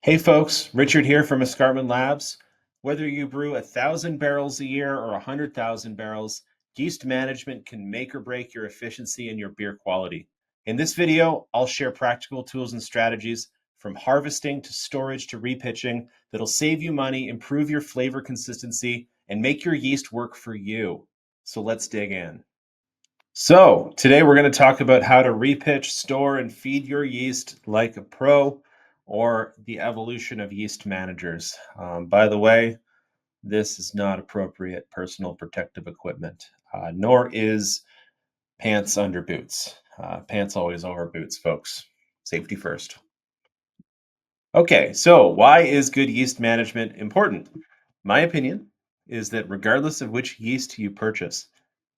Hey folks, Richard here from Escarpment Labs. Whether you brew 1,000 barrels a year or 100,000 barrels, yeast management can make or break your efficiency and your beer quality. In this video, I'll share practical tools and strategies from harvesting to storage to repitching that'll save you money, improve your flavor consistency, and make your yeast work for you. So let's dig in. So, today we're going to talk about how to repitch, store, and feed your yeast like a pro, or the evolution of yeast managers. By the way, this is not appropriate personal protective equipment, nor is pants under boots. Pants always over boots, folks. Safety first. Okay, so why is good yeast management important? My opinion is that regardless of which yeast you purchase,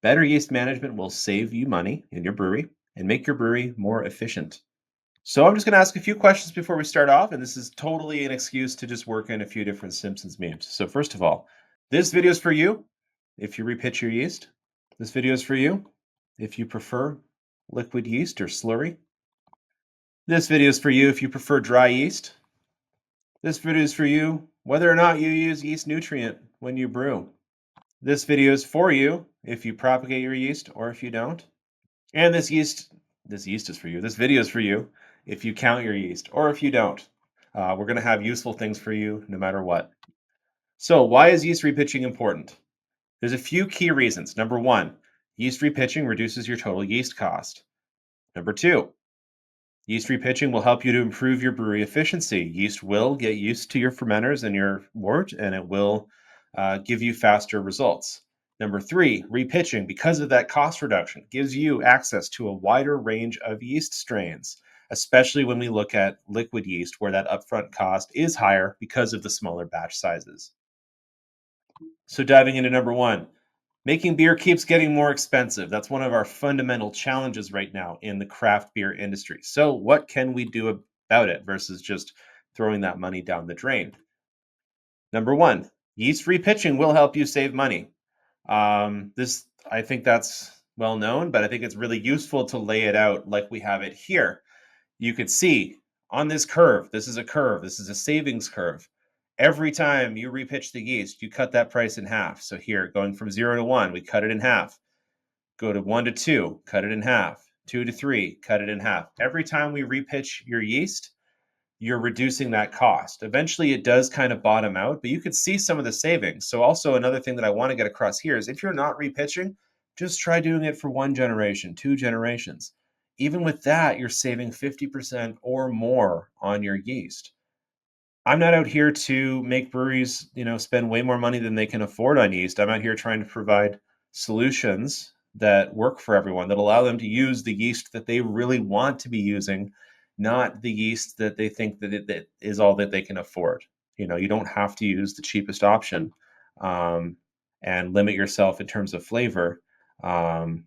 better yeast management will save you money in your brewery and make your brewery more efficient. So I'm just going to ask a few questions before we start off, and this is totally an excuse to just work in a few different Simpsons memes. So first of all, this video is for you if you repitch your yeast. This video is for you if you prefer liquid yeast or slurry. This video is for you if you prefer dry yeast. This video is for you whether or not you use yeast nutrient when you brew. This video is for you if you propagate your yeast or if you don't. And this yeast is for you. This video is for you if you count your yeast or if you don't. We're going to have useful things for you no matter what. So why is yeast repitching important? There's a few key reasons. Number one, yeast repitching reduces your total yeast cost. Number two, yeast repitching will help you to improve your brewery efficiency. Yeast will get used to your fermenters and your wort, and it will give you faster results. Number three, repitching, because of that cost reduction, gives you access to a wider range of yeast strains, especially when we look at liquid yeast, where that upfront cost is higher because of the smaller batch sizes. So, diving into number one, making beer keeps getting more expensive. That's one of our fundamental challenges right now in the craft beer industry. So, what can we do about it versus just throwing that money down the drain? Number one, yeast repitching will help you save money. This, I think that's well known, but I think it's really useful to lay it out like we have it here. You could see on this curve, this is a curve, this is a savings curve. Every time you repitch the yeast, you cut that price in half. So here, going from 0 to 1, we cut it in half. Go to 1 to 2, cut it in half. 2 to 3, cut it in half. Every time we repitch your yeast, you're reducing that cost. Eventually, it does kind of bottom out, but you could see some of the savings. So, also another thing that I want to get across here is if you're not repitching, just try doing it for 1 generation, 2 generations. Even with that, you're saving 50% or more on your yeast. I'm not out here to make breweries, spend way more money than they can afford on yeast. I'm out here trying to provide solutions that work for everyone, that allow them to use the yeast that they really want to be using, not the yeast that they think that is all that they can afford. You don't have to use the cheapest option, um, and limit yourself in terms of flavor. Um,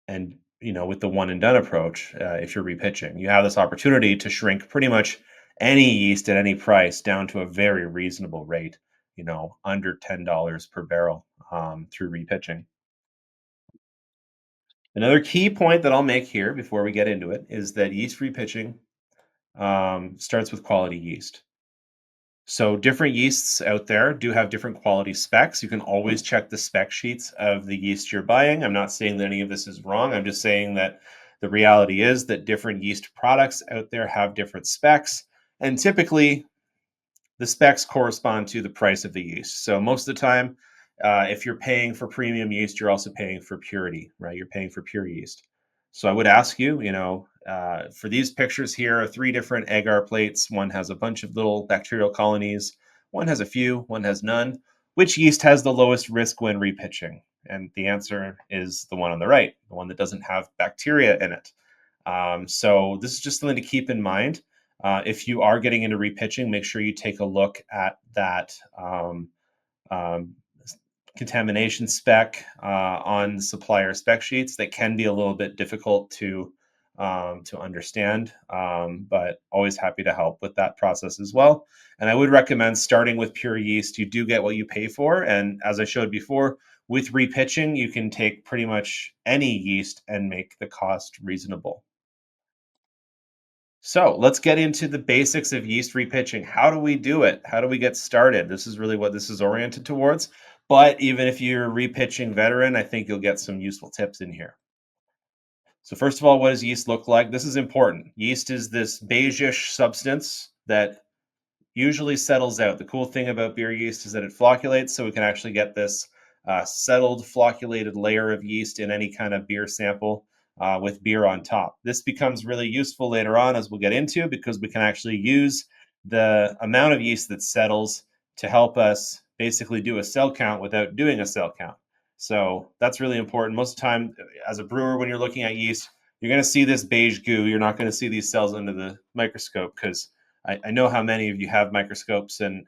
and with the one and done approach, if you're repitching, you have this opportunity to shrink pretty much any yeast at any price down to a very reasonable rate, under $10 per barrel, through repitching. Another key point that I'll make here before we get into it is that yeast repitching starts with quality yeast. So different yeasts out there do have different quality specs. You can always check the spec sheets of the yeast you're buying. I'm not saying that any of this is wrong. I'm just saying that the reality is that different yeast products out there have different specs. And typically, the specs correspond to the price of the yeast. So most of the time, if you're paying for premium yeast, you're also paying for purity, right? You're paying for pure yeast. So I would ask you, for these pictures here are three different agar plates. One has a bunch of little bacterial colonies. One has a few. One has none. Which yeast has the lowest risk when repitching? And the answer is the one on the right, the one that doesn't have bacteria in it. So this is just something to keep in mind. If you are getting into repitching, make sure you take a look at that um, contamination spec on supplier spec sheets. That can be a little bit difficult to understand, but always happy to help with that process as well. And I would recommend starting with pure yeast. You do get what you pay for, and as I showed before, with repitching, you can take pretty much any yeast and make the cost reasonable. So let's get into the basics of yeast repitching. How do we do it? How do we get started? This is really what this is oriented towards. But even if you're a repitching veteran, I think you'll get some useful tips in here. So first of all, what does yeast look like? This is important. Yeast is this beigeish substance that usually settles out. The cool thing about beer yeast is that it flocculates, so we can actually get this settled flocculated layer of yeast in any kind of beer sample with beer on top. This becomes really useful later on, as we'll get into, because we can actually use the amount of yeast that settles to help us basically do a cell count without doing a cell count. So that's really important. Most of the time, as a brewer, when you're looking at yeast, you're going to see this beige goo. You're not going to see these cells under the microscope because I know how many of you have microscopes and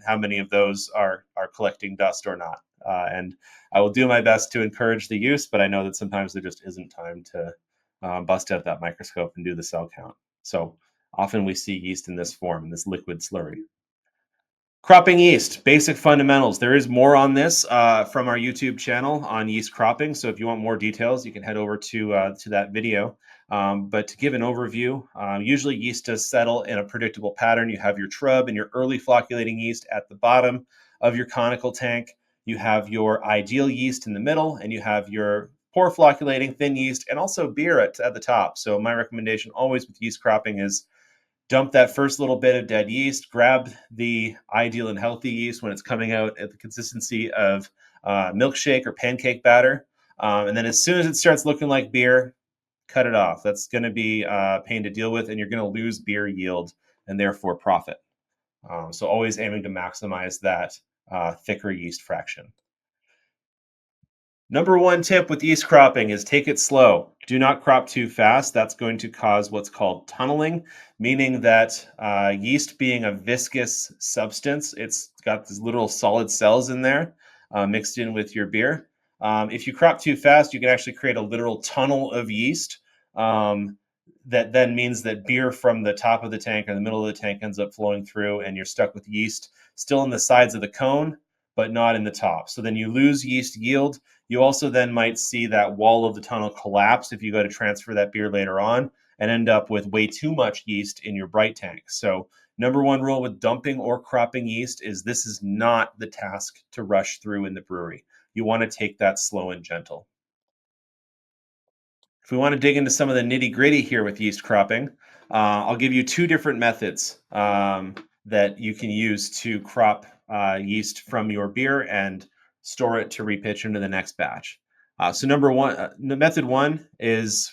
how many of those are collecting dust or not. And I will do my best to encourage the use, but I know that sometimes there just isn't time to bust out that microscope and do the cell count. So often we see yeast in this form, in this liquid slurry. Cropping yeast, basic fundamentals. There is more on this from our YouTube channel on yeast cropping. So if you want more details, you can head over to that video. But to give an overview, usually yeast does settle in a predictable pattern. You have your trub and your early flocculating yeast at the bottom of your conical tank. You have your ideal yeast in the middle, and you have your poor flocculating thin yeast, and also beer at the top. So my recommendation always with yeast cropping is dump that first little bit of dead yeast, grab the ideal and healthy yeast when it's coming out at the consistency of milkshake or pancake batter. And then as soon as it starts looking like beer, cut it off. That's going to be a pain to deal with, and you're going to lose beer yield and therefore profit. So always aiming to maximize that thicker yeast fraction. Number one tip with yeast cropping is take it slow. Do not crop too fast. That's going to cause what's called tunneling, meaning that yeast being a viscous substance, it's got these little solid cells in there mixed in with your beer. If you crop too fast, you can actually create a literal tunnel of yeast. That then means that beer from the top of the tank or the middle of the tank ends up flowing through, and you're stuck with yeast still in the sides of the cone, but not in the top. So then you lose yeast yield. You also then might see that wall of the tunnel collapse if you go to transfer that beer later on and end up with way too much yeast in your bright tank. So, number one rule with dumping or cropping yeast is this is not the task to rush through in the brewery. You want to take that slow and gentle. If we want to dig into some of the nitty gritty here with yeast cropping, I'll give you two different methods that you can use to crop yeast from your beer and store it to repitch into the next batch. So, number one, the method one is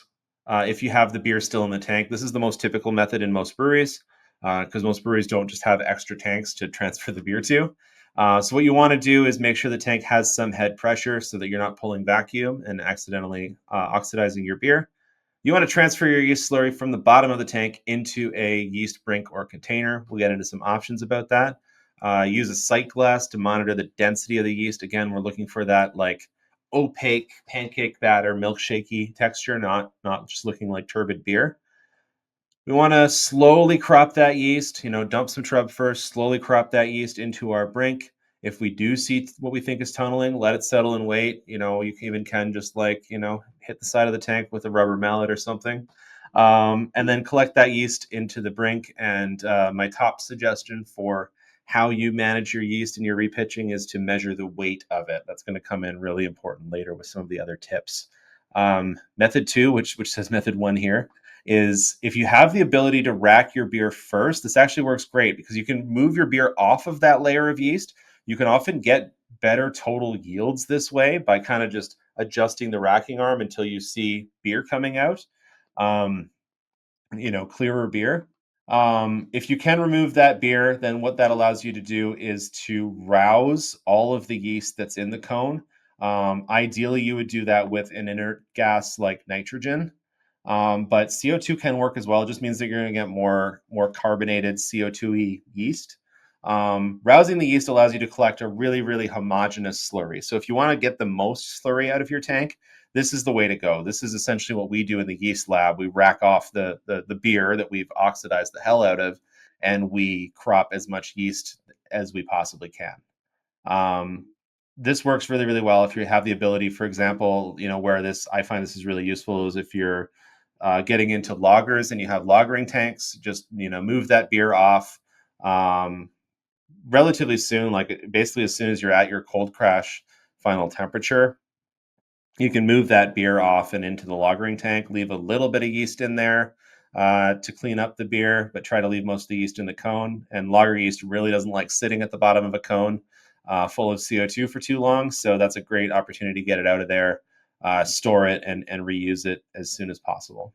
if you have the beer still in the tank. This is the most typical method in most breweries because most breweries don't just have extra tanks to transfer the beer to. So what you want to do is make sure the tank has some head pressure so that you're not pulling vacuum and accidentally oxidizing your beer. You want to transfer your yeast slurry from the bottom of the tank into a yeast brink or container. We'll get into some options about that. Use a sight glass to monitor the density of the yeast. Again, we're looking for that like opaque pancake batter, milkshakey texture, not just looking like turbid beer. We want to slowly crop that yeast, dump some trub first, slowly crop that yeast into our brink. If we do see what we think is tunneling, let it settle and wait. You even can just hit the side of the tank with a rubber mallet or something. And then collect that yeast into the brink. And my top suggestion for how you manage your yeast and your repitching is to measure the weight of it. That's going to come in really important later with some of the other tips. Method two, which says method one here, is if you have the ability to rack your beer first, this actually works great because you can move your beer off of that layer of yeast. You can often get better total yields this way by kind of just adjusting the racking arm until you see beer coming out. Um, clearer beer. If you can remove that beer, then what that allows you to do is to rouse all of the yeast that's in the cone. Ideally, you would do that with an inert gas like nitrogen. But CO2 can work as well. It just means that you're going to get more carbonated CO2y yeast. Rousing the yeast allows you to collect a really, really homogeneous slurry. So if you want to get the most slurry out of your tank, this is the way to go. This is essentially what we do in the yeast lab. We rack off the beer that we've oxidized the hell out of, and we crop as much yeast as we possibly can. This works really, really well if you have the ability. For example, where this I find this is really useful is if you're getting into lagers and you have lagering tanks, just move that beer off um, relatively soon, like basically as soon as you're at your cold crash final temperature. You can move that beer off and into the lagering tank, leave a little bit of yeast in there to clean up the beer, but try to leave most of the yeast in the cone. And lager yeast really doesn't like sitting at the bottom of a cone full of CO2 for too long. So that's a great opportunity to get it out of there, store it, and reuse it as soon as possible.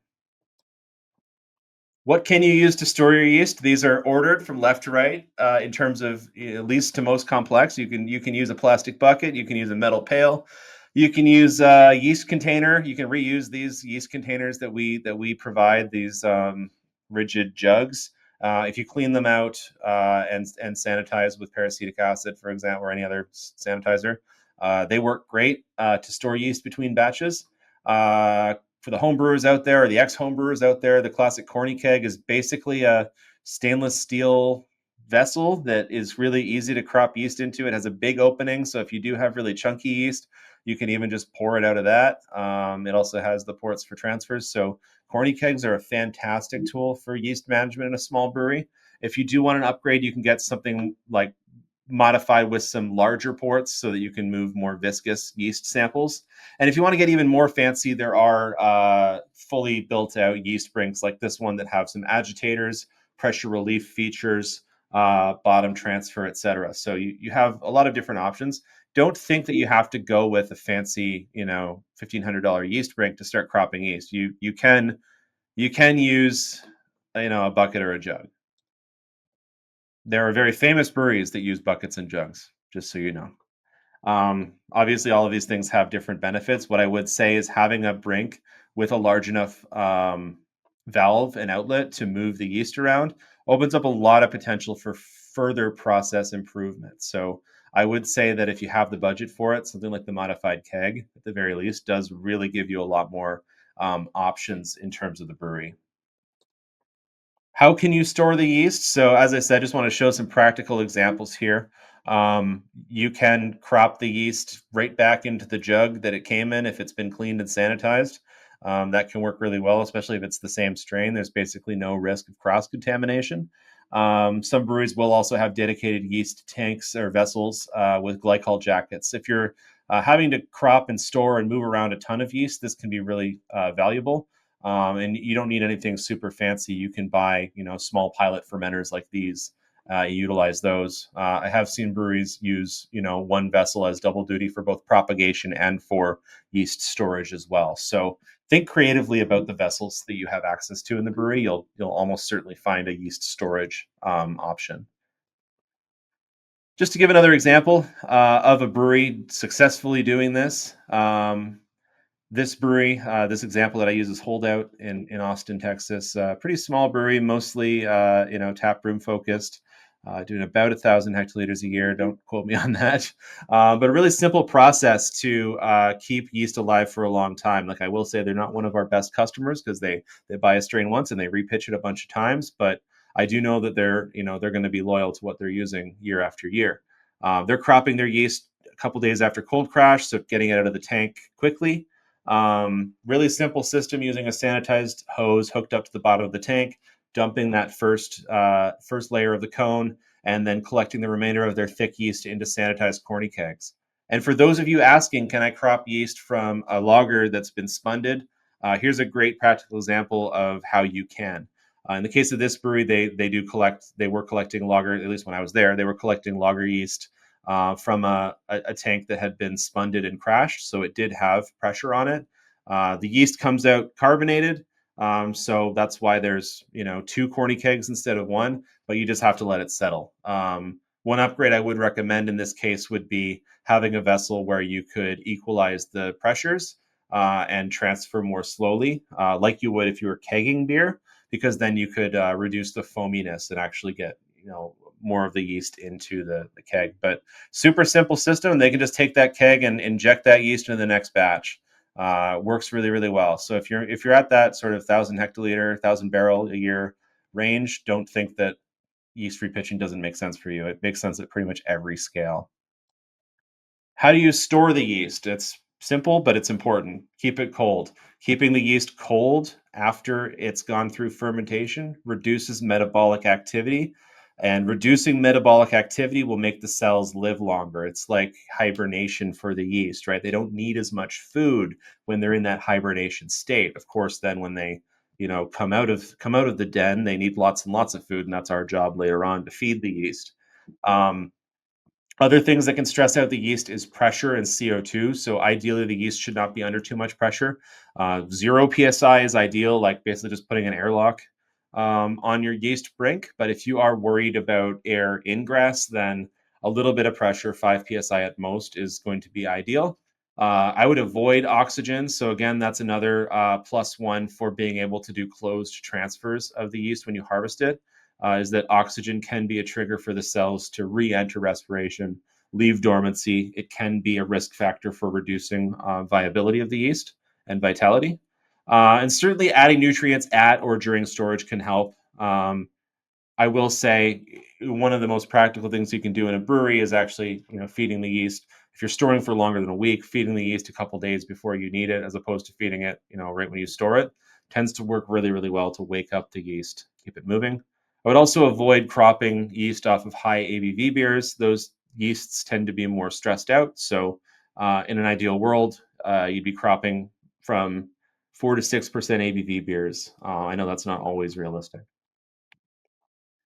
What can you use to store your yeast? These are ordered from left to right in terms of least to most complex. You can use a plastic bucket. You can use a metal pail. You can use a yeast container. You can reuse these yeast containers that we provide. These rigid jugs. If you clean them out and sanitize with peracetic acid, for example, or any other sanitizer, they work great to store yeast between batches. For the home brewers out there or the ex-home brewers out there, the classic corny keg is basically a stainless steel vessel that is really easy to crop yeast into. It has a big opening, so if you do have really chunky yeast, you can even just pour it out of that. It also has the ports for transfers. So corny kegs are a fantastic tool for yeast management in a small brewery. If you do want an upgrade, you can get something like modified with some larger ports so that you can move more viscous yeast samples. And if you want to get even more fancy, there are fully built out yeast brinks like this one that have some agitators, pressure relief features, bottom transfer, etc. So you have a lot of different options. Don't think that you have to go with a fancy, $1,500 yeast brink to start cropping yeast. You can use, a bucket or a jug. There are very famous breweries that use buckets and jugs, just so you know. Obviously, all of these things have different benefits. What I would say is having a brink with a large enough valve and outlet to move the yeast around opens up a lot of potential for further process improvement. So I would say that if you have the budget for it, something like the modified keg, at the very least, does really give you a lot more options in terms of the brewery. How can you store the yeast? So, as I said, I just want to show some practical examples here. You can crop the yeast right back into the jug that it came in if it's been cleaned and sanitized. That can work really well, especially if it's the same strain. There's basically no risk of cross contamination. Some breweries will also have dedicated yeast tanks or vessels with glycol jackets. If you're having to crop and store and move around a ton of yeast, this can be really valuable. And you don't need anything super fancy. You can buy, small pilot fermenters like these. Utilize those. I have seen breweries use, one vessel as double duty for both propagation and for yeast storage as well. So think creatively about the vessels that you have access to in the brewery. You'll almost certainly find a yeast storage option. Just to give another example of a brewery successfully doing this, this brewery, this example that I use is Holdout in Austin, Texas. Pretty small brewery, mostly tap room focused, doing about 1,000 hectoliters a year. Don't quote me on that, but a really simple process to keep yeast alive for a long time. Like I will say, they're not one of our best customers because they buy a strain once and they repitch it a bunch of times. But I do know that they're going to be loyal to what they're using year after year. They're cropping their yeast a couple days after cold crash, so getting it out of the tank quickly. Really simple system using a sanitized hose hooked up to the bottom of the tank, dumping that first layer of the cone, and then collecting the remainder of their thick yeast into sanitized corny kegs. And for those of you asking, can I crop yeast from a lager that's been spunded? Here's a great practical example of how you can. In the case of this brewery, they were collecting lager, at least when I was there, they were collecting lager yeast from a tank that had been spunded and crashed, so it did have pressure on it. The yeast comes out carbonated, so that's why there's two corny kegs instead of one, but you just have to let it settle. One upgrade I would recommend in this case would be having a vessel where you could equalize the pressures and transfer more slowly, like you would if you were kegging beer, because then you could reduce the foaminess and actually get more of the yeast into the keg. But super simple system. They can just take that keg and inject that yeast into the next batch. Works really, really well. So if you're at that sort of 1,000 hectoliter, 1,000 barrel a year range, don't think that yeast repitching doesn't make sense for you. It makes sense at pretty much every scale. How do you store the yeast? It's Simple, but it's important. Keep it cold. Keeping the yeast cold after it's gone through fermentation reduces metabolic activity, and reducing metabolic activity will make the cells live longer. It's like hibernation for the yeast, right? They don't need as much food when they're in that hibernation state. Of course, then when they, come out of the den, they need lots and lots of food, and that's our job later on to feed the yeast. Um, Other things that can stress out the yeast is pressure and CO2. So ideally, the yeast should not be under too much pressure. 0 psi is ideal, like basically just putting an airlock on your yeast brink. But if you are worried about air ingress, then a little bit of pressure, 5 psi at most, is going to be ideal. I would avoid oxygen. So again, that's another +1 for being able to do closed transfers of the yeast when you harvest it, is that oxygen can be a trigger for the cells to re-enter respiration, leave dormancy. It can be a risk factor for reducing viability of the yeast and vitality. And certainly adding nutrients at or during storage can help. I will say one of the most practical things you can do in a brewery is actually, feeding the yeast. If you're storing for longer than a week, feeding the yeast a couple days before you need it, as opposed to feeding it, right when you store it, tends to work really, really well to wake up the yeast, keep it moving. I would also avoid cropping yeast off of high ABV beers. Those yeasts tend to be more stressed out. So, in an ideal world, you'd be cropping from 4 to 6% ABV beers. I know that's not always realistic.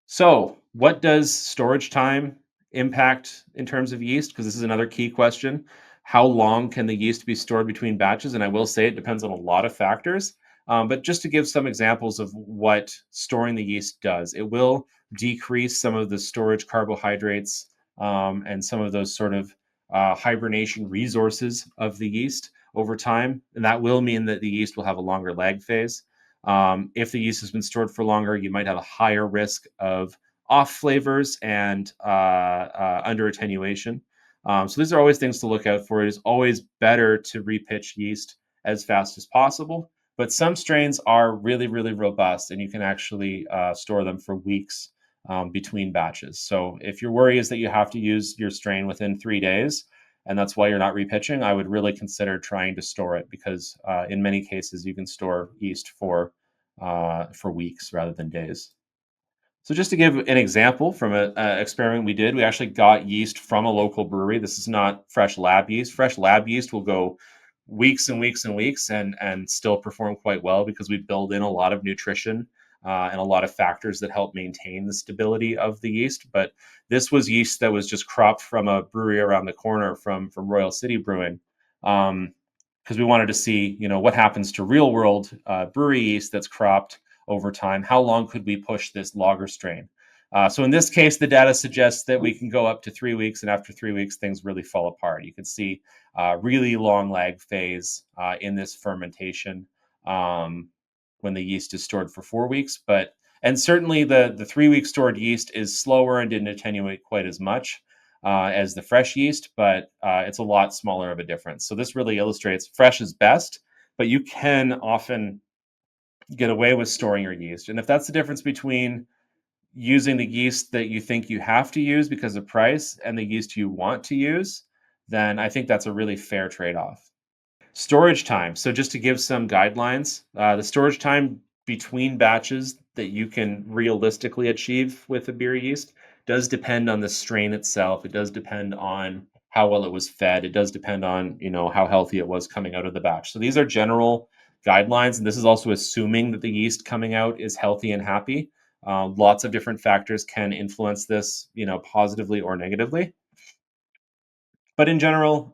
So, what does storage time impact in terms of yeast? Because this is another key question. How long can the yeast be stored between batches? And I will say it depends on a lot of factors. But just to give some examples of what storing the yeast does, it will decrease some of the storage carbohydrates and some of those sort of hibernation resources of the yeast over time. And that will mean that the yeast will have a longer lag phase. If the yeast has been stored for longer, you might have a higher risk of off flavors and under attenuation. So these are always things to look out for. It is always better to repitch yeast as fast as possible. But some strains are really, really robust, and you can actually store them for weeks between batches. So if your worry is that you have to use your strain within 3 days, and that's why you're not repitching, I would really consider trying to store it, because in many cases you can store yeast for weeks rather than days. So just to give an example from a experiment we did, we actually got yeast from a local brewery. This is not fresh lab yeast. Fresh lab yeast will go weeks and weeks and weeks and still perform quite well, because we build in a lot of nutrition and a lot of factors that help maintain the stability of the yeast. But this was yeast that was just cropped from a brewery around the corner from Royal City Brewing. Because we wanted to see, what happens to real world brewery yeast that's cropped over time. How long could we push this lager strain? So in this case, the data suggests that we can go up to 3 weeks, and after 3 weeks, things really fall apart. You can see really long lag phase in this fermentation when the yeast is stored for 4 weeks. And certainly the 3 week stored yeast is slower and didn't attenuate quite as much as the fresh yeast, but it's a lot smaller of a difference. So this really illustrates fresh is best, but you can often get away with storing your yeast. And if that's the difference between using the yeast that you think you have to use because of price and the yeast you want to use, then I think that's a really fair trade off. Storage time. So just to give some guidelines, the storage time between batches that you can realistically achieve with a beer yeast does depend on the strain itself. It does depend on how well it was fed. It does depend on, how healthy it was coming out of the batch. So these are general guidelines, and this is also assuming that the yeast coming out is healthy and happy. Lots of different factors can influence this, positively or negatively. But in general,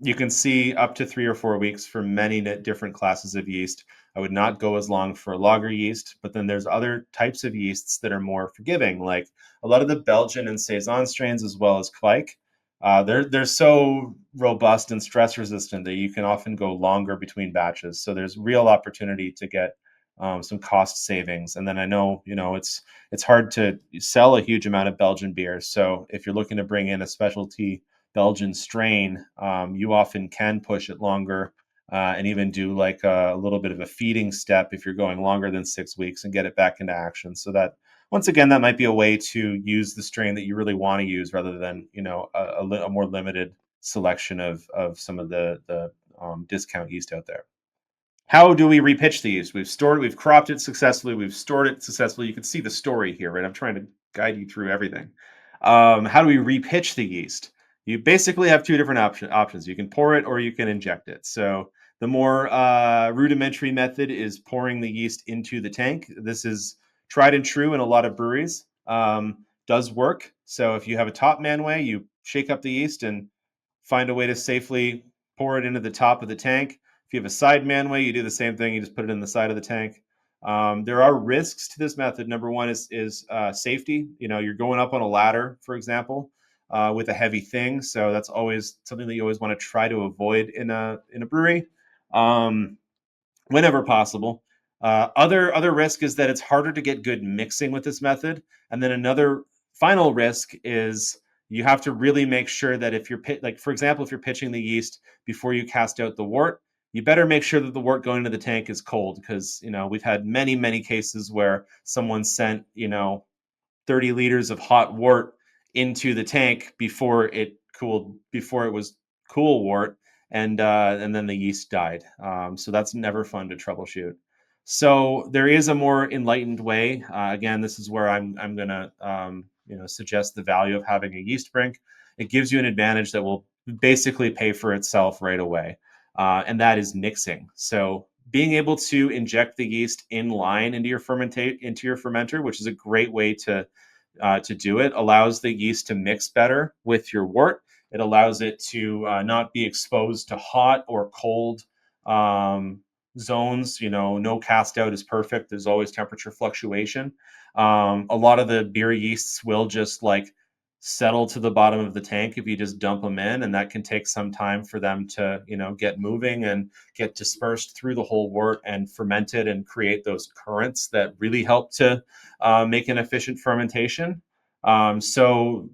you can see up to 3 or 4 weeks for many different classes of yeast. I would not go as long for lager yeast, but then there's other types of yeasts that are more forgiving, like a lot of the Belgian and Saison strains, as well as Kvike. They're so robust and stress resistant that you can often go longer between batches. So there's real opportunity to get some cost savings. And then I know, it's hard to sell a huge amount of Belgian beer. So if you're looking to bring in a specialty Belgian strain, you often can push it longer and even do like a little bit of a feeding step if you're going longer than 6 weeks and get it back into action. So that, once again, that might be a way to use the strain that you really want to use rather than, a more limited selection of some of the discount yeast out there. How do we repitch the yeast? We've cropped it successfully, we've stored it successfully. You can see the story here, right? I'm trying to guide you through everything. How do we repitch the yeast? You basically have two different options. You can pour it or you can inject it. So the more rudimentary method is pouring the yeast into the tank. This is tried and true in a lot of breweries. Does work. So if you have a top man way, you shake up the yeast and find a way to safely pour it into the top of the tank. If you have a side manway, you do the same thing. You just put it in the side of the tank. There are risks to this method. Number one is safety. You know, you're going up on a ladder, for example, with a heavy thing. So that's always something that you always want to try to avoid in a brewery. Um, Whenever possible. Other risk is that it's harder to get good mixing with this method. And then another final risk is you have to really make sure that if you're like, for example, if you're pitching the yeast before you cast out the wort, you better make sure that the wort going into the tank is cold, because we've had many cases where someone sent 30 liters of hot wort into the tank before it was cool wort, and then the yeast died. So that's never fun to troubleshoot. So there is a more enlightened way. Again, this is where I'm gonna suggest the value of having a yeast brink. It gives you an advantage that will basically pay for itself right away, and that is mixing. So being able to inject the yeast in line into your fermenter, which is a great way to do it, allows the yeast to mix better with your wort. It allows it to not be exposed to hot or cold um, zones. No cast out is perfect. There's always temperature fluctuation. A lot of the beer yeasts will just like settle to the bottom of the tank if you just dump them in, and that can take some time for them to get moving and get dispersed through the whole wort and fermented and create those currents that really help to make an efficient fermentation. So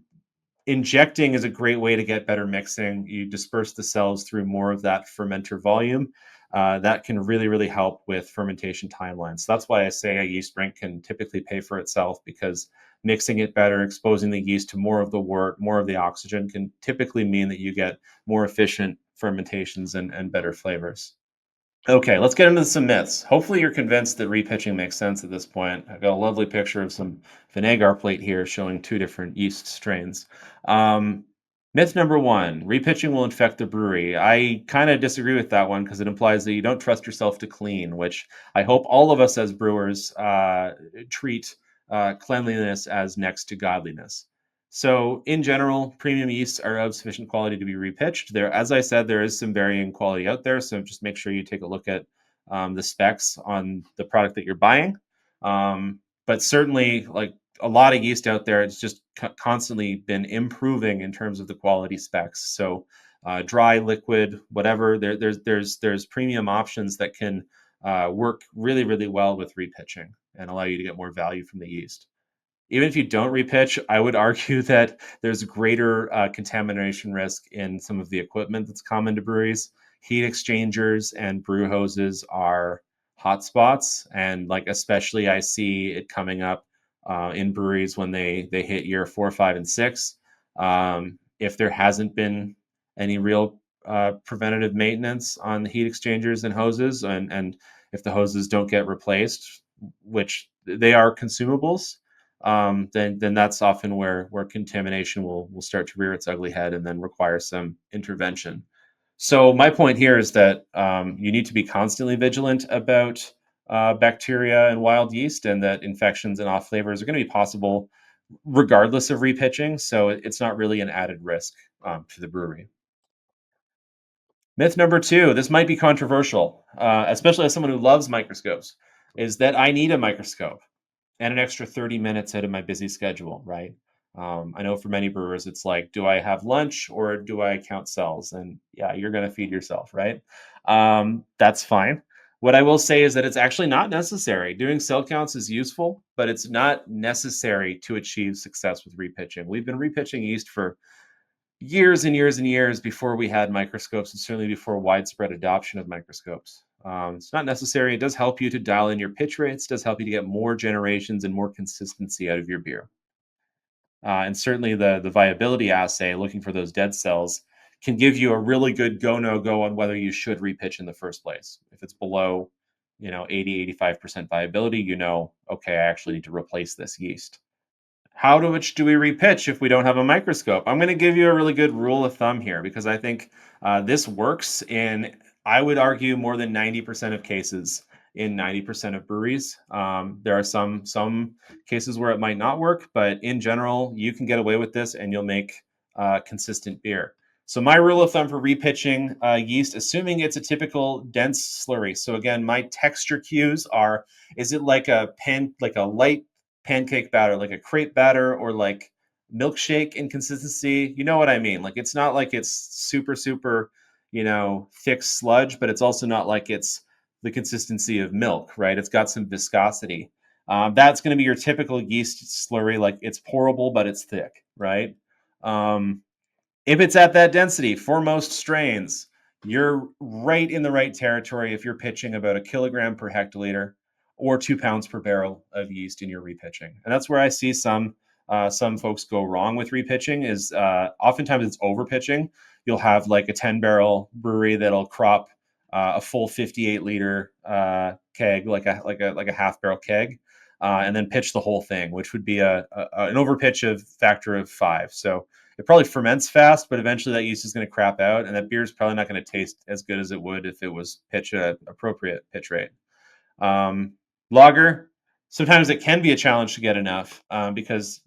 injecting is a great way to get better mixing. You disperse the cells through more of that fermenter volume. That can really help with fermentation timelines. So that's why I say a yeast brink can typically pay for itself, because mixing it better, exposing the yeast to more of the wort, more of the oxygen, can typically mean that you get more efficient fermentations and better flavors. Okay, let's get into some myths. Hopefully, you're convinced that repitching makes sense at this point. I've got a lovely picture of some vinegar plate here showing two different yeast strains. Um, Myth number one: repitching will infect the brewery. I kind of disagree with that one, because it implies that you don't trust yourself to clean, which I hope all of us as brewers treat cleanliness as next to godliness. So, in general, premium yeasts are of sufficient quality to be repitched. There, as I said, there is some varying quality out there. So, just make sure you take a look at the specs on the product that you're buying. But certainly, like a lot of yeast out there, it's just constantly been improving in terms of the quality specs. So, dry, liquid, whatever. There's premium options that can work really well with repitching and allow you to get more value from the yeast. Even if you don't repitch, I would argue that there's greater contamination risk in some of the equipment that's common to breweries. Heat exchangers and brew hoses are hotspots, and like especially I see it coming up in breweries when they hit year 4, 5, and 6. If there hasn't been any real preventative maintenance on the heat exchangers and hoses, and if the hoses don't get replaced, which they are consumables, then that's often where contamination will start to rear its ugly head and then require some intervention. So my point here is that you need to be constantly vigilant about bacteria and wild yeast, and that infections and off flavors are going to be possible regardless of repitching. So it's not really an added risk to the brewery. Myth number two, this might be controversial, especially as someone who loves microscopes, is that I need a microscope and an extra 30 minutes out of my busy schedule, right? I know for many brewers, it's like, do I have lunch or do I count cells? And yeah, you're going to feed yourself, right? That's fine. What I will say is that it's actually not necessary. Doing cell counts is useful, but it's not necessary to achieve success with repitching. We've been repitching yeast for years and years and years before we had microscopes, and certainly before widespread adoption of microscopes. It's not necessary. It does help you to dial in your pitch rates, does help you to get more generations and more consistency out of your beer. And certainly the viability assay, looking for those dead cells, can give you a really good go no go on whether you should repitch in the first place. If it's below, 80-85% viability, okay, I actually need to replace this yeast. How do which do we repitch if we don't have a microscope? I'm going to give you a really good rule of thumb here because I think this works in, I would argue, more than 90% of cases in 90% of breweries. There are some cases where it might not work, but in general, you can get away with this and you'll make consistent beer. So my rule of thumb for repitching yeast, assuming it's a typical dense slurry. So again, my texture cues are: is it like like a light pancake batter, like a crepe batter, or like milkshake in consistency? You know what I mean? Like it's not like it's super, super, thick sludge, but it's also not like it's the consistency of milk, right? It's got some viscosity. That's going to be your typical yeast slurry. Like it's pourable, but it's thick, right? Um, if it's at that density for most strains, you're right in the right territory if you're pitching about a kilogram per hectoliter or 2 pounds per barrel of yeast in your repitching. And that's where I see some folks go wrong with repitching is oftentimes it's overpitching. You'll have like a 10-barrel brewery that'll crop a full 58-liter keg, like a half barrel keg, and then pitch the whole thing, which would be an overpitch of factor of 5. So it probably ferments fast, but eventually that yeast is going to crap out, and that beer is probably not going to taste as good as it would if it was pitch at appropriate pitch rate. Um, Lager, sometimes it can be a challenge to get enough because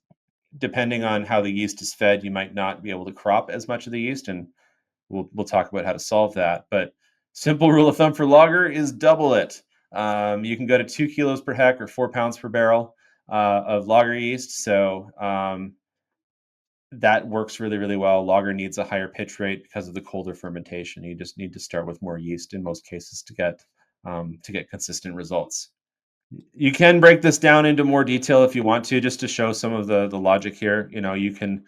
depending on how the yeast is fed, you might not be able to crop as much of the yeast, and we'll talk about how to solve that. But simple rule of thumb for lager is double it. You can go to 2 kilos per heck or 4 pounds per barrel of lager yeast. So that works really, really well. Lager needs a higher pitch rate because of the colder fermentation. You just need to start with more yeast in most cases to get consistent results. You can break this down into more detail if you want to, just to show some of the logic here. You can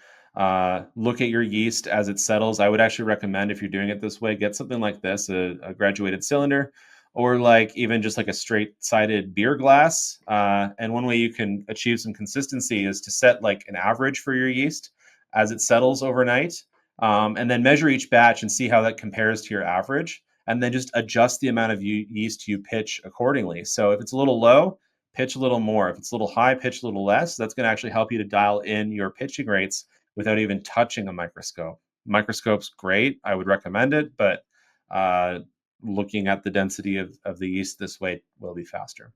look at your yeast as it settles. I would actually recommend, if you're doing it this way, get something like this, a graduated cylinder, or like even just like a straight sided beer glass. And one way you can achieve some consistency is to set like an average for your yeast as it settles overnight, and then measure each batch and see how that compares to your average, and then just adjust the amount of yeast you pitch accordingly. So if it's a little low, pitch a little more. If it's a little high, pitch a little less. That's going to actually help you to dial in your pitching rates without even touching a microscope. Microscope's great. I would recommend it, but looking at the density of the yeast this way will be faster.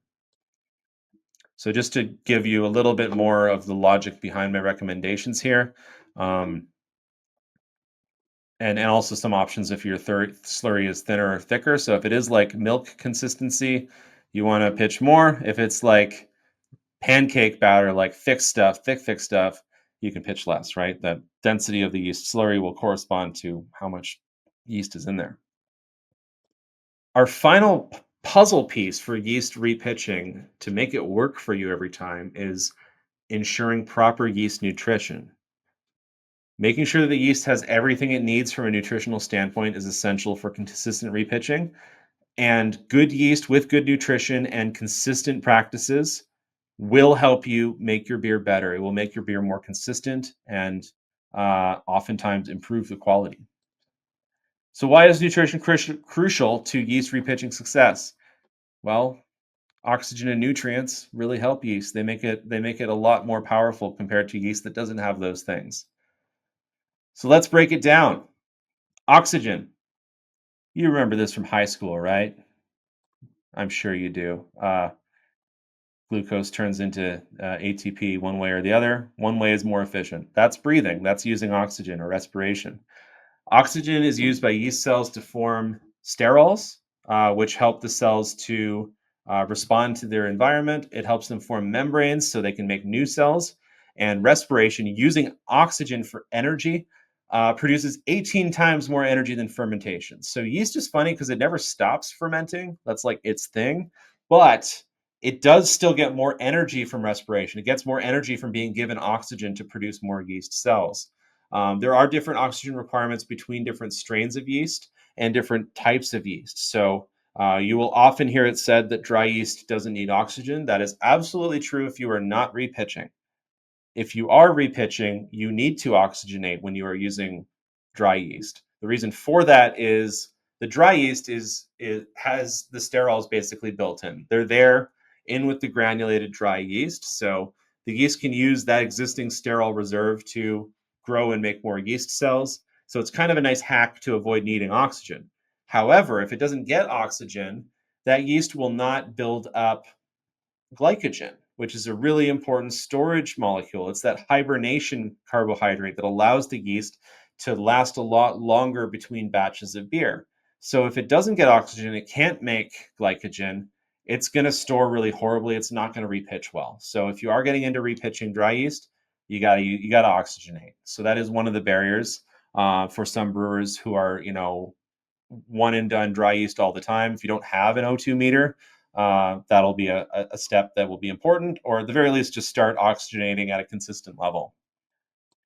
So just to give you a little bit more of the logic behind my recommendations here, um, and also some options if your slurry is thinner or thicker. So if it is like milk consistency, you want to pitch more. If it's like pancake batter, like thick stuff, you can pitch less, right? The density of the yeast slurry will correspond to how much yeast is in there. Our final puzzle piece for yeast repitching to make it work for you every time is ensuring proper yeast nutrition. Making sure that the yeast has everything it needs from a nutritional standpoint is essential for consistent repitching. And good yeast with good nutrition and consistent practices will help you make your beer better. It will make your beer more consistent and oftentimes improve the quality. So, why is nutrition crucial to yeast repitching success? Well, oxygen and nutrients really help yeast. They make it a lot more powerful compared to yeast that doesn't have those things. So let's break it down. Oxygen. You remember this from high school, right? I'm sure you do. Glucose turns into ATP one way or the other. One way is more efficient. That's breathing. That's using oxygen or respiration. Oxygen is used by yeast cells to form sterols, which help the cells to respond to their environment. It helps them form membranes so they can make new cells. And respiration, using oxygen for energy, produces 18 times more energy than fermentation. So yeast is funny because it never stops fermenting. That's like its thing. But it does still get more energy from respiration. It gets more energy from being given oxygen to produce more yeast cells. There are different oxygen requirements between different strains of yeast and different types of yeast. So you will often hear it said that dry yeast doesn't need oxygen. That is absolutely true if you are not repitching. If you are repitching, you need to oxygenate when you are using dry yeast. The reason for that is the dry yeast it has the sterols basically built in. They're there in with the granulated dry yeast. So the yeast can use that existing sterol reserve to grow and make more yeast cells. So it's kind of a nice hack to avoid needing oxygen. However, if it doesn't get oxygen, that yeast will not build up glycogen, which is a really important storage molecule. It's that hibernation carbohydrate that allows the yeast to last a lot longer between batches of beer. So if it doesn't get oxygen, it can't make glycogen. It's going to store really horribly. It's not going to repitch well. So if you are getting into repitching dry yeast, you got to oxygenate. So that is one of the barriers for some brewers who are one and done dry yeast all the time. If you don't have an O2 meter, that'll be a step that will be important, or at the very least, just start oxygenating at a consistent level.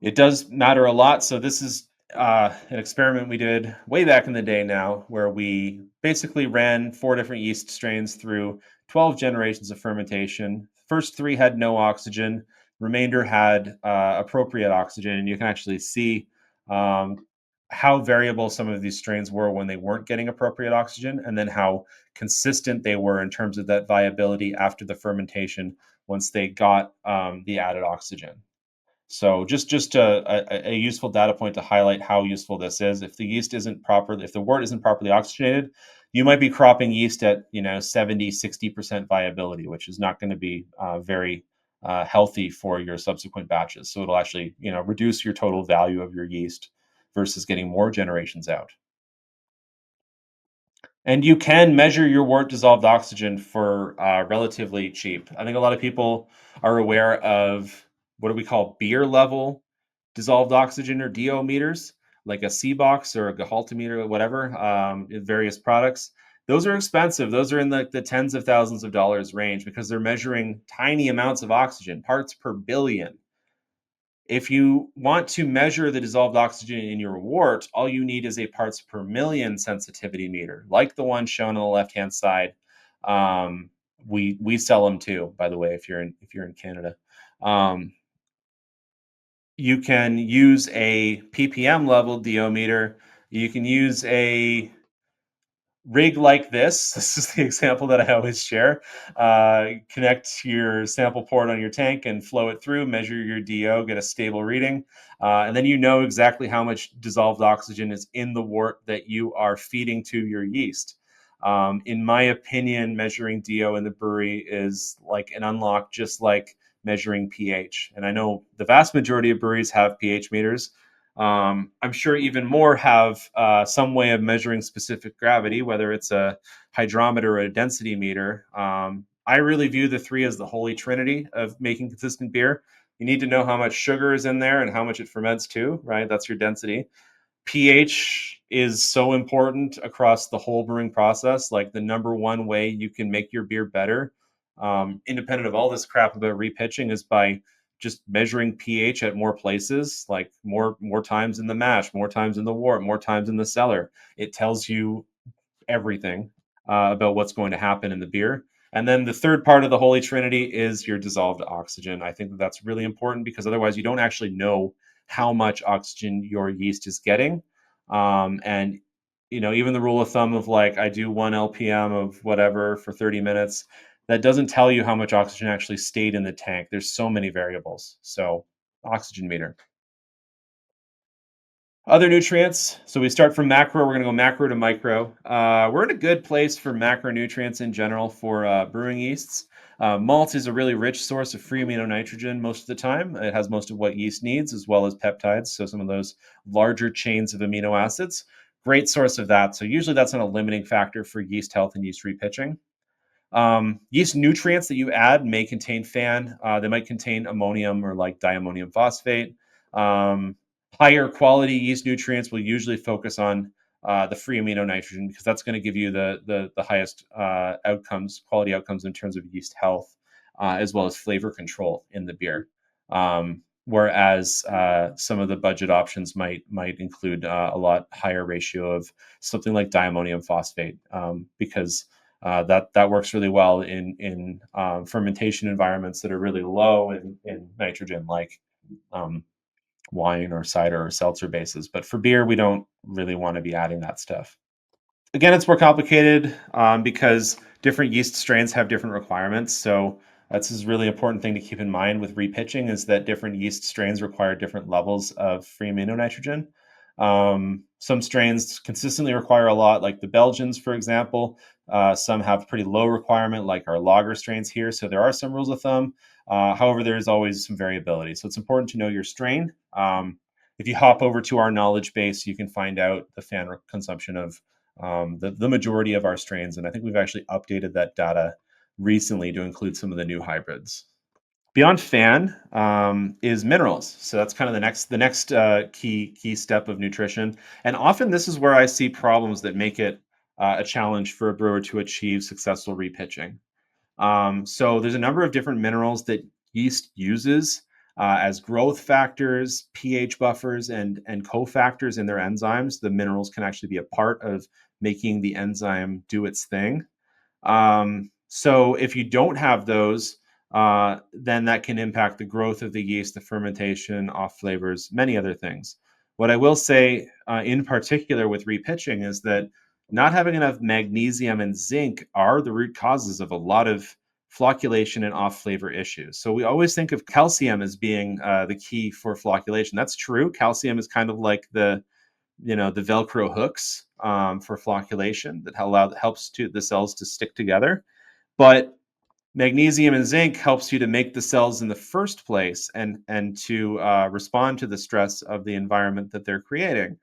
It does matter a lot. So this is an experiment we did way back in the day now, where we basically ran 4 different yeast strains through 12 generations of fermentation. First 3 had no oxygen. Remainder had appropriate oxygen, and you can actually see how variable some of these strains were when they weren't getting appropriate oxygen, and then how consistent they were in terms of that viability after the fermentation once they got the added oxygen. So just a useful data point to highlight how useful this is. If the yeast isn't properly, if the wort isn't properly oxygenated, you might be cropping yeast at 70, 60% viability, which is not going to be very healthy for your subsequent batches. So it'll actually reduce your total value of your yeast versus getting more generations out. And you can measure your wort dissolved oxygen for relatively cheap. I think a lot of people are aware of what do we call beer level dissolved oxygen or DO meters, like a C box or a Gehaltometer or whatever, in various products. Those are expensive. Those are in the tens of thousands of dollars range because they're measuring tiny amounts of oxygen, parts per billion. If you want to measure the dissolved oxygen in your wort, all you need is a parts per million sensitivity meter, like the one shown on the left-hand side. We sell them too, by the way, if you're in Canada. Um, you can use a ppm level DO meter. You can use a rig like this. This is the example that I always share. Connect your sample port on your tank and flow it through, measure your DO, get a stable reading, and then you know exactly how much dissolved oxygen is in the wort that you are feeding to your yeast. In my opinion, measuring DO in the brewery is like an unlock, just like measuring pH. And I know the vast majority of breweries have pH meters. I'm sure even more have some way of measuring specific gravity, whether it's a hydrometer or a density meter. I really view the three as the holy trinity of making consistent beer. You need to know how much sugar is in there and how much it ferments too, right? That's your density. pH is so important across the whole brewing process. Like the number one way you can make your beer better, independent of all this crap about repitching, is by just measuring pH at more places, like more times in the mash, more times in the wort, more times in the cellar. It tells you everything about what's going to happen in the beer. And then the third part of the Holy Trinity is your dissolved oxygen. I think that that's really important because otherwise you don't actually know how much oxygen your yeast is getting. And even the rule of thumb of like I do 1 lpm of whatever for 30 minutes, that doesn't tell you how much oxygen actually stayed in the tank. There's so many variables. So oxygen meter. Other nutrients. So we start from macro. We're going to go macro to micro. We're in a good place for macronutrients in general for brewing yeasts. Malt is a really rich source of free amino nitrogen most of the time. It has most of what yeast needs, as well as peptides. So some of those larger chains of amino acids. Great source of that. So usually that's not a limiting factor for yeast health and yeast repitching. Yeast nutrients that you add may contain FAN. They might contain ammonium or like diammonium phosphate. Um, Higher quality yeast nutrients will usually focus on the free amino nitrogen because that's going to give you the highest quality outcomes in terms of yeast health, as well as flavor control in the beer. Whereas some of the budget options might include a lot higher ratio of something like diammonium phosphate because that works really well in fermentation environments that are really low in nitrogen, like um, wine or cider or seltzer bases. But for beer, we don't really want to be adding that stuff. Again, it's more complicated because different yeast strains have different requirements. So that's a really important thing to keep in mind with repitching is that different yeast strains require different levels of free amino nitrogen. Some strains consistently require a lot, like the Belgians, for example. Some have pretty low requirement, like our lager strains here. So there are some rules of thumb. However, there is always some variability. So it's important to know your strain. If you hop over to our knowledge base, you can find out the fan consumption of the majority of our strains. And I think we've actually updated that data recently to include some of the new hybrids. Beyond fan is minerals. So that's kind of the next key step of nutrition. And often this is where I see problems that make it a challenge for a brewer to achieve successful repitching. So there's a number of different minerals that yeast uses as growth factors, pH buffers, and cofactors in their enzymes. The minerals can actually be a part of making the enzyme do its thing. So if you don't have those, then that can impact the growth of the yeast, the fermentation, off flavors, many other things. What I will say in particular with repitching is that not having enough magnesium and zinc are the root causes of a lot of flocculation and off flavor issues. So we always think of calcium as being the key for flocculation. That's true. Calcium is kind of like the Velcro hooks for flocculation that helps to the cells to stick together. But magnesium and zinc helps you to make the cells in the first place and to respond to the stress of the environment that they're creating.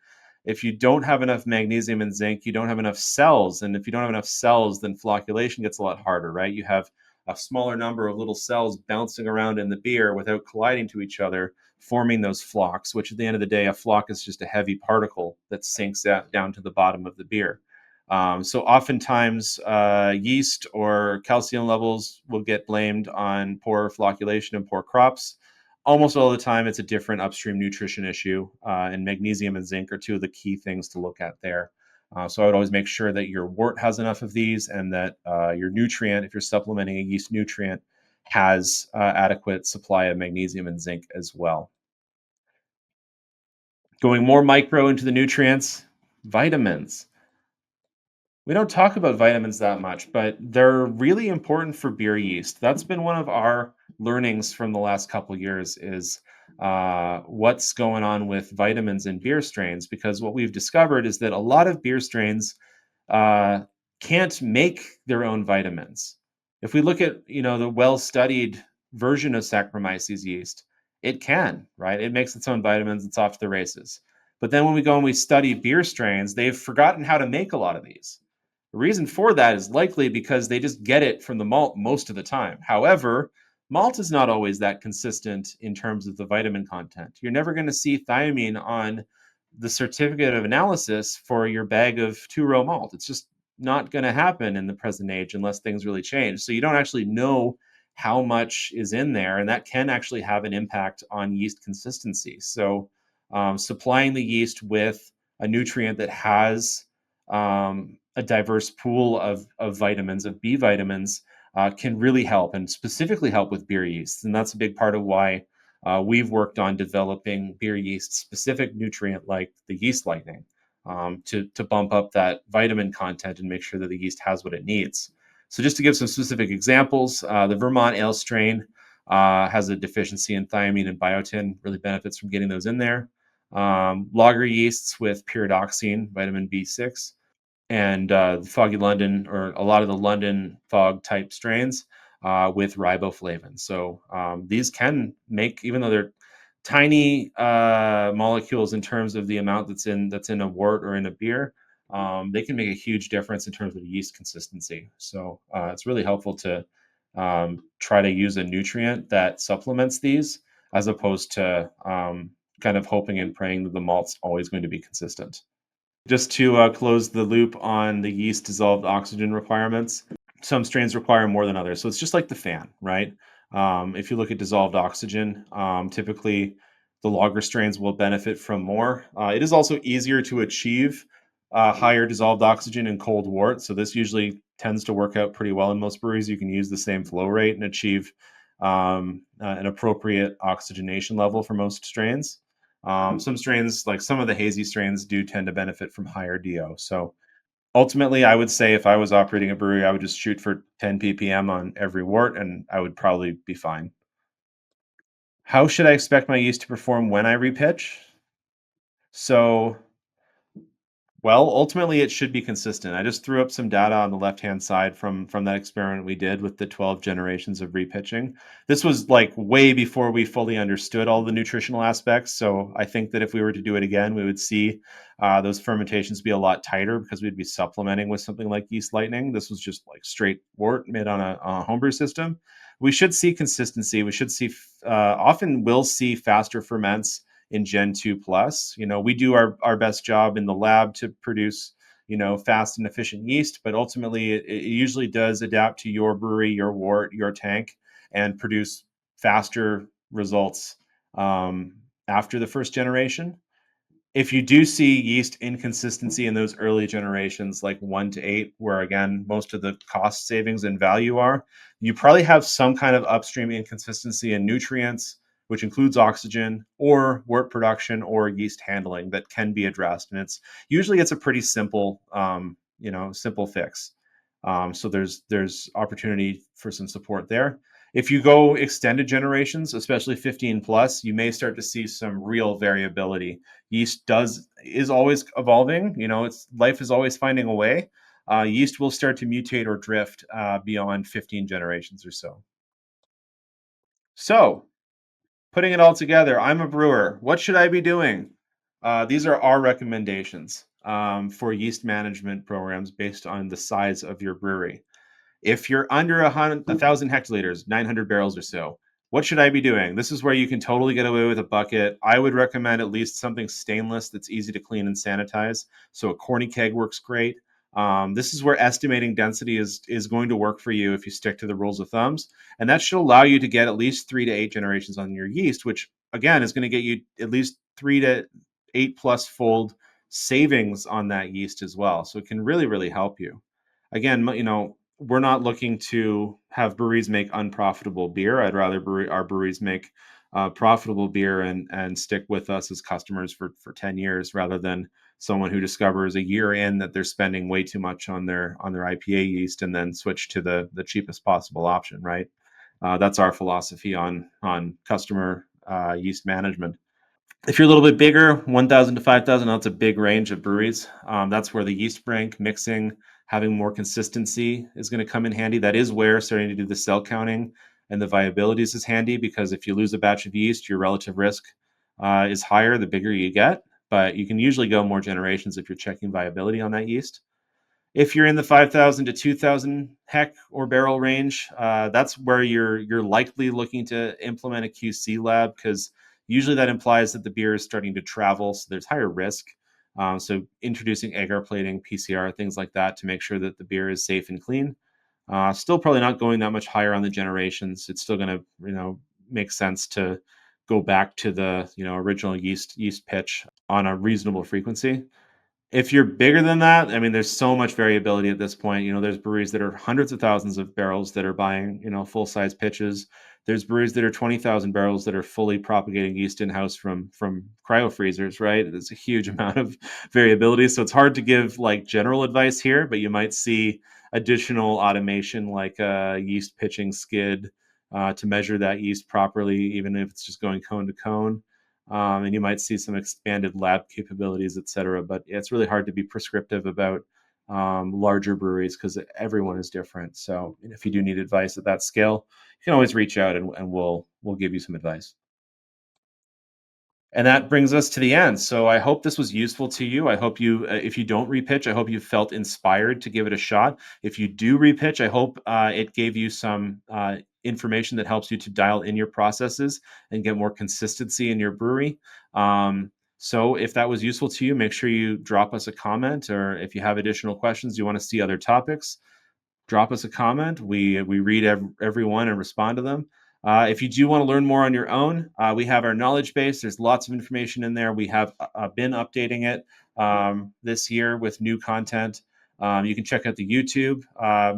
If you don't have enough magnesium and zinc, you don't have enough cells, and if you don't have enough cells, then flocculation gets a lot harder, right? You have a smaller number of little cells bouncing around in the beer without colliding to each other, forming those flocks, which at the end of the day, a flock is just a heavy particle that sinks down to the bottom of the beer. So oftentimes, yeast or calcium levels will get blamed on poor flocculation and poor crops. Almost all the time, it's a different upstream nutrition issue, and magnesium and zinc are two of the key things to look at there. So I would always make sure that your wort has enough of these, and that your nutrient, if you're supplementing a yeast nutrient, has adequate supply of magnesium and zinc as well. Going more micro into the nutrients, vitamins. We don't talk about vitamins that much, but they're really important for beer yeast. That's been one of our learnings from the last couple of years is what's going on with vitamins in beer strains. Because what we've discovered is that a lot of beer strains uh, can't make their own vitamins. If we look at the well-studied version of Saccharomyces yeast, it can, right? It makes its own vitamins. It's off to the races. But then when we go and we study beer strains, they've forgotten how to make a lot of these. The reason for that is likely because they just get it from the malt most of the time. However, malt is not always that consistent in terms of the vitamin content. You're never going to see thiamine on the certificate of analysis for your bag of two-row malt. It's just not going to happen in the present age unless things really change. So you don't actually know how much is in there, and that can actually have an impact on yeast consistency. So supplying the yeast with a nutrient that has a diverse pool of vitamins, of B vitamins, can really help and specifically help with beer yeast. And that's a big part of why we've worked on developing beer yeast specific nutrient like the yeast lightning to bump up that vitamin content and make sure that the yeast has what it needs. So just to give some specific examples, the Vermont ale strain has a deficiency in thiamine and biotin, really benefits from getting those in there. Lager yeasts with pyridoxine, vitamin B6, and the Foggy London or a lot of the London fog type strains with riboflavin. So these can make, even though they're tiny molecules in terms of the amount that's in a wort or in a beer, they can make a huge difference in terms of yeast consistency. So it's really helpful to try to use a nutrient that supplements these as opposed to kind of hoping and praying that the malt's always going to be consistent. Just to close the loop on the yeast dissolved oxygen requirements, some strains require more than others. So it's just like the fan, right? If you look at dissolved oxygen, typically the lager strains will benefit from more. It is also easier to achieve higher dissolved oxygen in cold wort. So this usually tends to work out pretty well in most breweries. You can use the same flow rate and achieve an appropriate oxygenation level for most strains. Some strains, like some of the hazy strains, do tend to benefit from higher DO. So ultimately, I would say if I was operating a brewery, I would just shoot for 10 ppm on every wort, and I would probably be fine. How should I expect my yeast to perform when I repitch? So Well, ultimately, it should be consistent. I just threw up some data on the left-hand side from that experiment we did with the 12 generations of repitching. This was like way before we fully understood all the nutritional aspects. So I think that if we were to do it again, we would see those fermentations be a lot tighter because we'd be supplementing with something like yeast lightning. This was just like straight wort made on a homebrew system. We should see consistency. We should see often we'll see faster ferments in Gen 2 Plus. We do our best job in the lab to produce, fast and efficient yeast, but ultimately it usually does adapt to your brewery, your wort, your tank, and produce faster results after the first generation. If you do see yeast inconsistency in those early generations, like 1 to 8, where again, most of the cost savings and value are, you probably have some kind of upstream inconsistency in nutrients, which includes oxygen or wort production or yeast handling that can be addressed. And it's a pretty simple, simple fix. So there's opportunity for some support there. If you go extended generations, especially 15 plus, you may start to see some real variability. Yeast is always evolving. It's life is always finding a way. Yeast will start to mutate or drift beyond 15 generations or so. So, putting it all together, I'm a brewer. What should I be doing? These are our recommendations for yeast management programs based on the size of your brewery. If you're under 1,000 hectoliters, 900 barrels or so, what should I be doing? This is where you can totally get away with a bucket. I would recommend at least something stainless that's easy to clean and sanitize. So a corny keg works great. This is where estimating density is going to work for you if you stick to the rules of thumbs, and that should allow you to get at least 3 to 8 generations on your yeast, which again is going to get you at least 3 to 8 plus fold savings on that yeast as well. So it can really, really help you. Again, we're not looking to have breweries make unprofitable beer. I'd rather our breweries make profitable beer and stick with us as customers for 10 years rather than someone who discovers a year in that they're spending way too much on their IPA yeast and then switch to the cheapest possible option, right? That's our philosophy on customer yeast management. If you're a little bit bigger, 1,000 to 5,000, that's a big range of breweries. That's where the yeast bank mixing, having more consistency is going to come in handy. That is where starting to do the cell counting and the viabilities is handy, because if you lose a batch of yeast, your relative risk is higher the bigger you get. But you can usually go more generations if you're checking viability on that yeast. If you're in the 5,000 to 2,000 heck or barrel range, that's where you're likely looking to implement a QC lab, because usually that implies that the beer is starting to travel, so there's higher risk. So introducing agar plating, PCR, things like that to make sure that the beer is safe and clean. Still probably not going that much higher on the generations. It's still going to make sense to go back to the original yeast pitch on a reasonable frequency. If you're bigger than that, I mean, there's so much variability at this point. There's breweries that are hundreds of thousands of barrels that are buying, full size pitches. There's breweries that are 20,000 barrels that are fully propagating yeast in house from cryo freezers, right? There's a huge amount of variability. So it's hard to give like general advice here, but you might see additional automation like a yeast pitching skid to measure that yeast properly, even if it's just going cone to cone. And you might see some expanded lab capabilities, et cetera. But it's really hard to be prescriptive about larger breweries because everyone is different. So if you do need advice at that scale, you can always reach out and we'll give you some advice. And that brings us to the end. So I hope this was useful to you. I hope if you don't repitch, I hope you felt inspired to give it a shot. If you do repitch, I hope it gave you some information that helps you to dial in your processes and get more consistency in your brewery. So if that was useful to you, make sure you drop us a comment, or if you have additional questions, you want to see other topics, drop us a comment. We read everyone and respond to them. If you do want to learn more on your own, we have our knowledge base. There's lots of information in there. We have been updating it this year with new content. You can check out the YouTube.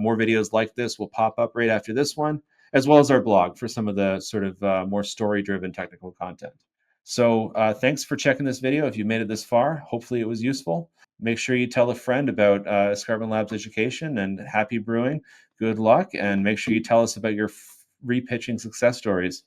More videos like this will pop up right after this one, as well as our blog for some of the sort of more story-driven technical content. So thanks for checking this video. If you made it this far, hopefully it was useful. Make sure you tell a friend about Escarpment Labs education, and happy brewing. Good luck, and make sure you tell us about your repitching success stories.